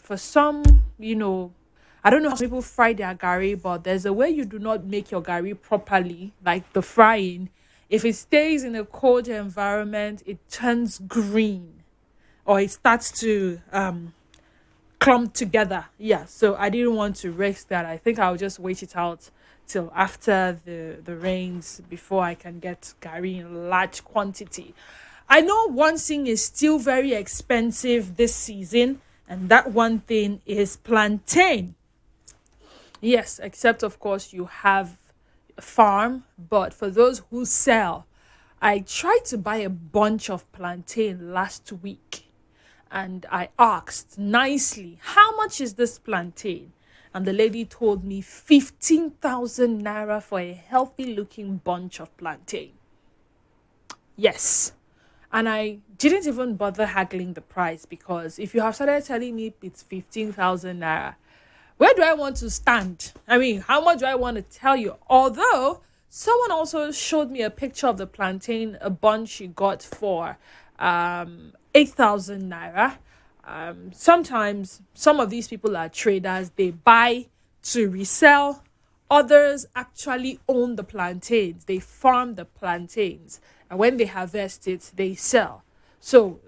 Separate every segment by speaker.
Speaker 1: for some, you know, I don't know how some people fry their gari, but there's a way you do not make your gari properly, like the frying. If it stays in a cold environment, it turns green or it starts to clump together. Yeah, so I didn't want to risk that. I think I'll just wait it out till after the rains before I can get gari in large quantity. I know one thing is still very expensive this season, and that one thing is plantain. Yes, except of course you have a farm, but for those who sell, I tried to buy a bunch of plantain last week and I asked nicely, how much is this plantain? And the lady told me 15,000 naira for a healthy looking bunch of plantain. Yes. And I didn't even bother haggling the price because if you have started telling me it's 15,000 naira, where do I want to stand? I mean, how much do I want to tell you? Although someone also showed me a picture of the plantain, a bunch she got for 8,000 naira. Sometimes some of these people are traders, they buy to resell. Others actually own the plantains, they farm the plantains, and when they harvest it, they sell. So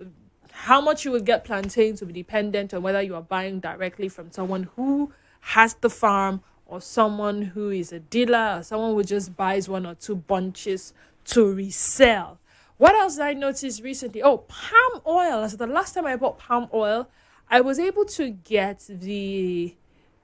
Speaker 1: how much you will get plantains will be dependent on whether you are buying directly from someone who has the farm or someone who is a dealer or someone who just buys one or two bunches to resell. What else did I notice recently? Oh, palm oil. So the last time I bought palm oil, I was able to get the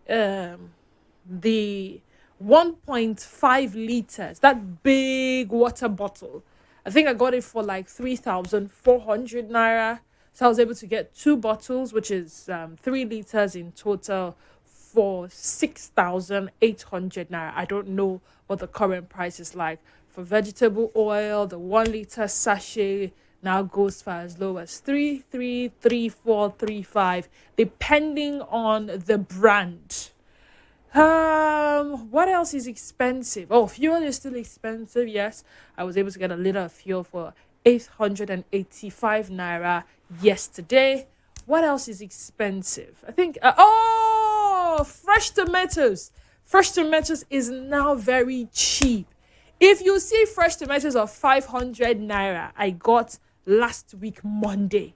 Speaker 1: 1.5 liters, that big water bottle. I think I got it for like 3,400 naira. So I was able to get two bottles, which is 3 liters in total for 6,800 naira. I don't know what the current price is like. For vegetable oil, the 1 liter sachet now goes for as low as 3,300, 3,400, 3,500, depending on the brand. What else is expensive? Oh, fuel is still expensive. Yes, I was able to get a liter of fuel for 885 naira yesterday. What else is expensive? I think fresh tomatoes. Fresh tomatoes is now very cheap. If you see fresh tomatoes of 500 naira, I got last week Monday.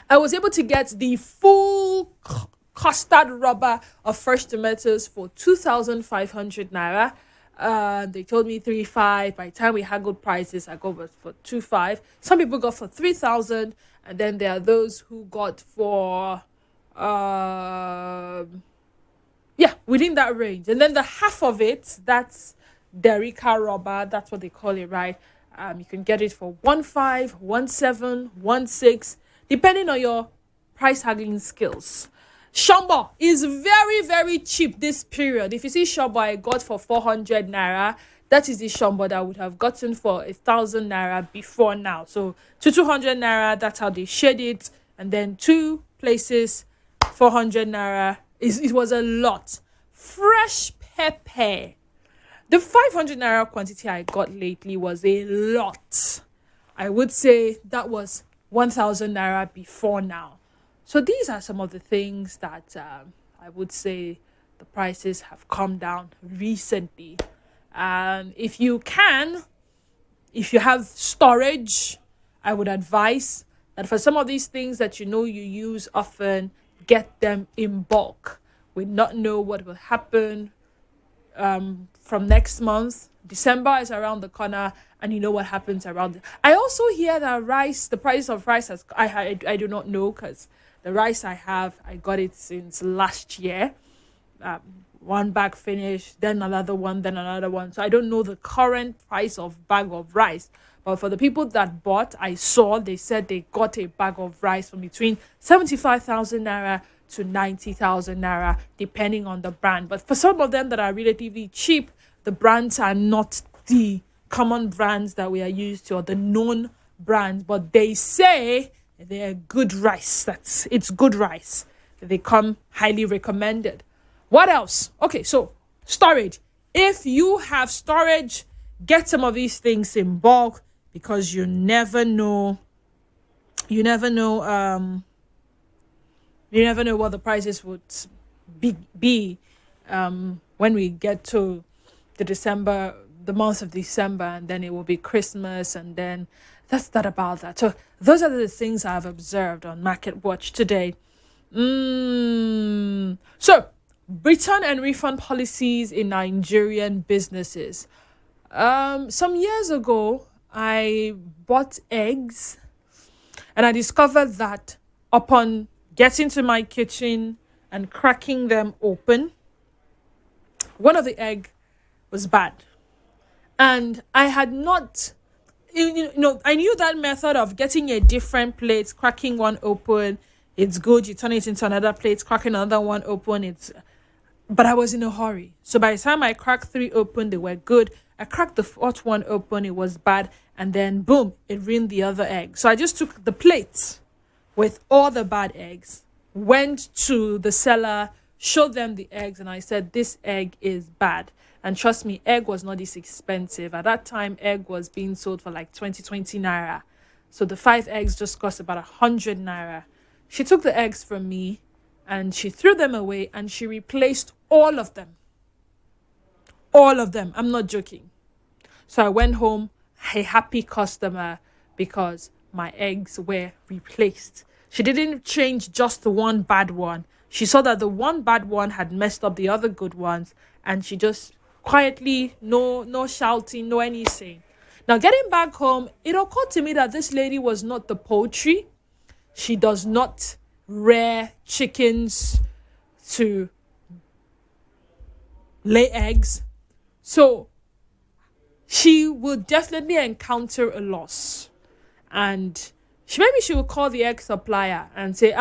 Speaker 1: I was able to get the full custard rubber of fresh tomatoes for 2,500 naira. They told me 3,500. By the time we haggled prices, I got for 2,500. Some people got for 3,000, and then there are those who got for within that range. And then the half of it, that's Derica rubber, that's what they call it, right? You can get it for 1,500, 17,000, 16,000, depending on your price haggling skills. Shombo is very, very cheap this period. If you see Shombo I got for 400 naira, that is the Shombo that I would have gotten for 1,000 naira before now. So to 200 naira, that's how they shade it. And then two places, 400 naira. It was a lot. Fresh pepper. The 500 naira quantity I got lately was a lot. I would say that was 1,000 naira before now. So these are some of the things that I would say the prices have come down recently. If you have storage, I would advise that for some of these things that you use often, get them in bulk. We not know what will happen from next month. December is around the corner, and you know what happens around it. I also hear that the price of rice has, I do not know, because the rice I got it since last year. One bag finished, then another one, then another one. So I don't know the current price of bag of rice. But for the people that bought, they said they got a bag of rice from between 75,000 naira to 90,000 naira, depending on the brand. But for some of them that are relatively cheap, the brands are not the common brands that we are used to, or the known brands, but they say they're good rice. It's good rice. They come highly recommended. What else? Okay, so storage. If you have storage, get some of these things in bulk, because you never know You never know what the prices would be when we get to the month of December, and then it will be Christmas, and then that's that about that. So those are the things I've observed on Market Watch today. So return and refund policies in Nigerian businesses. Some years ago, I bought eggs, and I discovered that upon getting to my kitchen and cracking them open, one of the egg was bad. And I had not, I knew that method of getting a different plate, cracking one open, it's good. You turn it into another plate, cracking another one open, but I was in a hurry. So by the time I cracked 3 open, they were good. I cracked the 4th one open, it was bad. And then boom, it ruined the other egg. So I just took the plate with all the bad eggs, went to the seller, showed them the eggs, and I said, this egg is bad. And trust me, egg was not this expensive. At that time, egg was being sold for like 20 naira. So the 5 eggs just cost about 100 naira. She took the eggs from me and she threw them away, and she replaced all of them. All of them. I'm not joking. So I went home a happy customer because my eggs were replaced. She didn't change just the one bad one. She saw that the one bad one had messed up the other good ones, and she just quietly, no shouting, no anything. Now, getting back home, it occurred to me that this lady was not the poultry. She does not rear chickens to lay eggs. So she will definitely encounter a loss. And maybe she will call the egg supplier and say,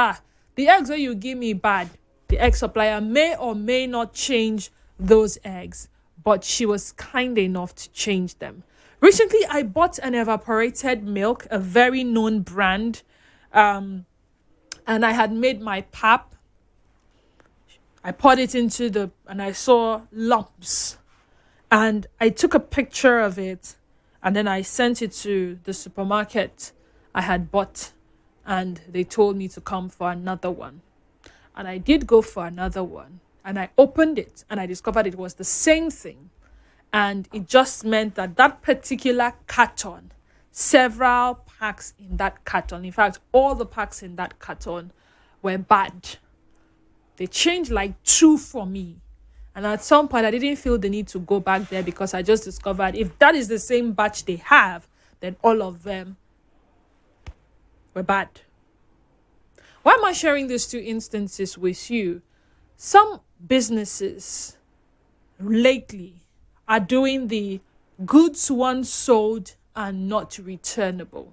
Speaker 1: the eggs that you give me bad. The egg supplier may or may not change those eggs, but she was kind enough to change them. Recently, I bought an evaporated milk, a very known brand, and I had made my pap. I poured it and I saw lumps, and I took a picture of it, and then I sent it to the supermarket I had bought, and they told me to come for another one. And I did go for another one, and I opened it, and I discovered it was the same thing. And it just meant that particular carton, several packs in that carton, in fact, all the packs in that carton were bad. They changed like 2 for me. And at some point, I didn't feel the need to go back there because I just discovered if that is the same batch they have, then all of them were bad. Why am I sharing these 2 instances with you? Some businesses lately are doing the goods once sold and not returnable.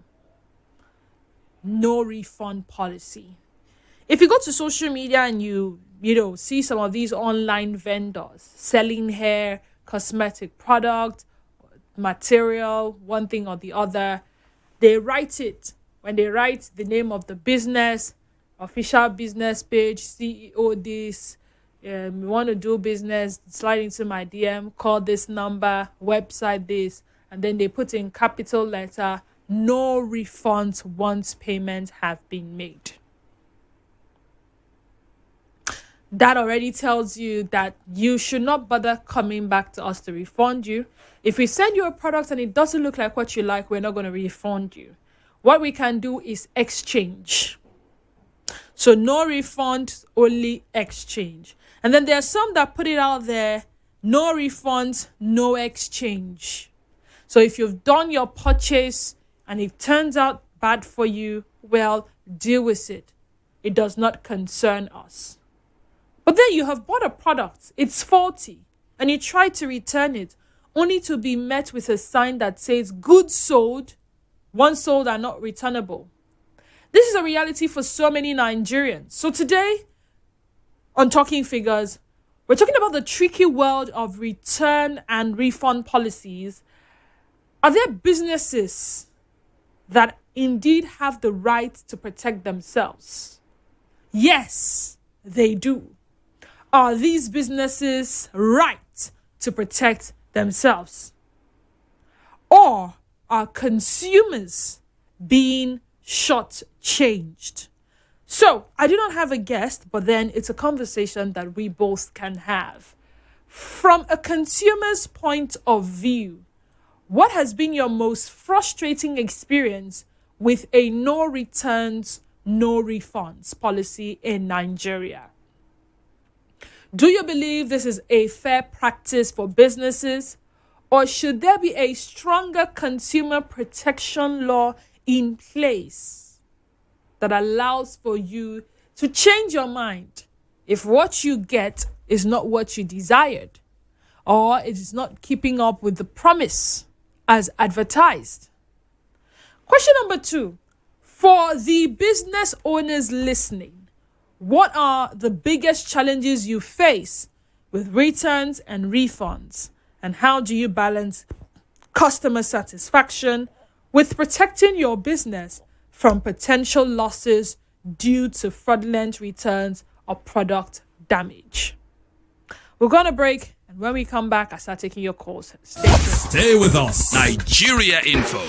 Speaker 1: No refund policy. If you go to social media and you see some of these online vendors selling hair, cosmetic product, material, one thing or the other, they write it. When they write the name of the business, official business page, CEO this, we want to do business, slide into my DM, call this number, website this, and then they put in capital letter, no refunds once payments have been made. That already tells you that you should not bother coming back to us to refund you. If we send you a product and it doesn't look like what you like, we're not going to refund you. What we can do is exchange. So no refund, only exchange. And then there are some that put it out there, no refunds, no exchange. So if you've done your purchase and it turns out bad for you, well, deal with it. It does not concern us. But then you have bought a product, it's faulty, and you try to return it, only to be met with a sign that says goods sold, once sold are not returnable. This is a reality for so many Nigerians. So today, on Talking Figures, we're talking about the tricky world of return and refund policies. Are there businesses that indeed have the right to protect themselves? Yes, they do. Are these businesses right to protect themselves? Or are consumers being shortchanged? So I do not have a guest, but then it's a conversation that we both can have. From a consumer's point of view, what has been your most frustrating experience with a no returns, no refunds policy in Nigeria? Do you believe this is a fair practice for businesses? Or should there be a stronger consumer protection law in place that allows for you to change your mind if what you get is not what you desired, or it is not keeping up with the promise as advertised? Question number 2, for the business owners listening, what are the biggest challenges you face with returns and refunds? And how do you balance customer satisfaction with protecting your business from potential losses due to fraudulent returns or product damage? We're going to break, and when we come back, I start taking your calls.
Speaker 2: Stay with us. Nigeria Info.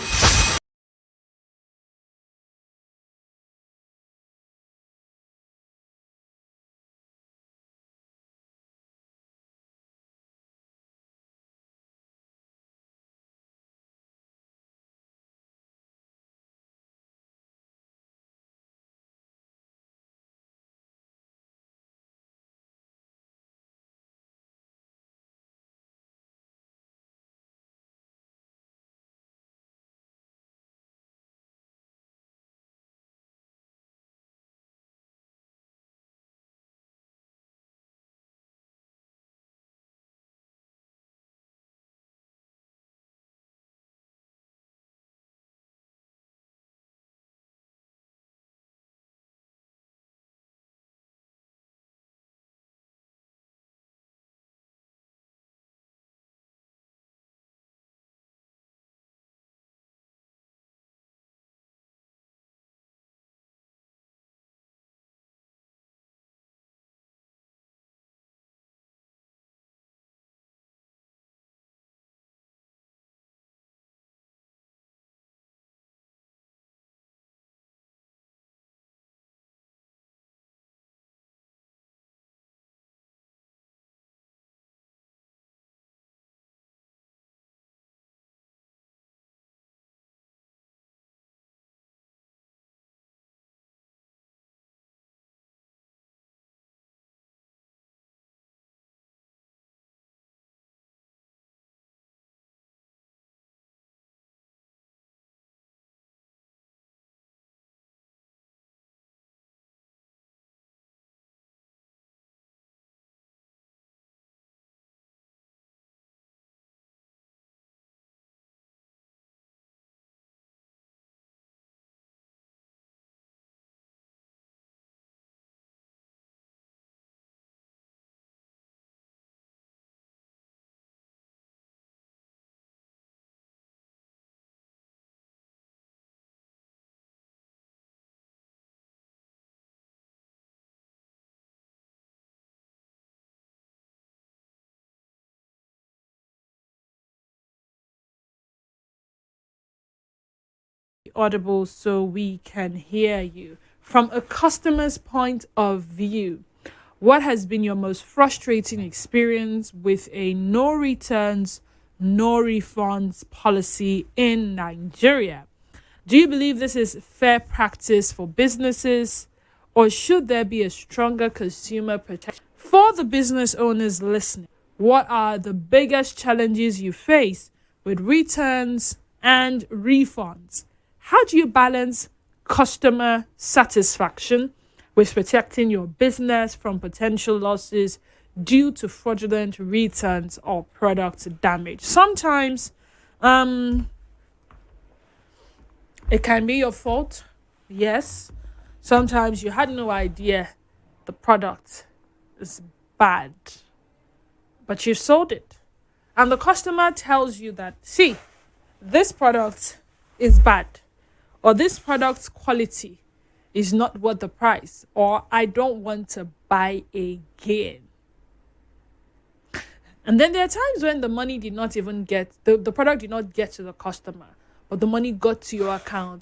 Speaker 1: Audible so we can hear you. From a customer's point of view, what has been your most frustrating experience with a no returns, no refunds policy in Nigeria? Do you believe this is fair practice for businesses, or should there be a stronger consumer protection? For the business owners listening, what are the biggest challenges you face with returns and refunds? How do you balance customer satisfaction with protecting your business from potential losses due to fraudulent returns or product damage? Sometimes it can be your fault, yes. Sometimes you had no idea the product is bad, but you sold it. And the customer tells you that, see, this product is bad, or this product's quality is not worth the price, or I don't want to buy again. And then there are times when the money did not even get, the product did not get to the customer, but the money got to your account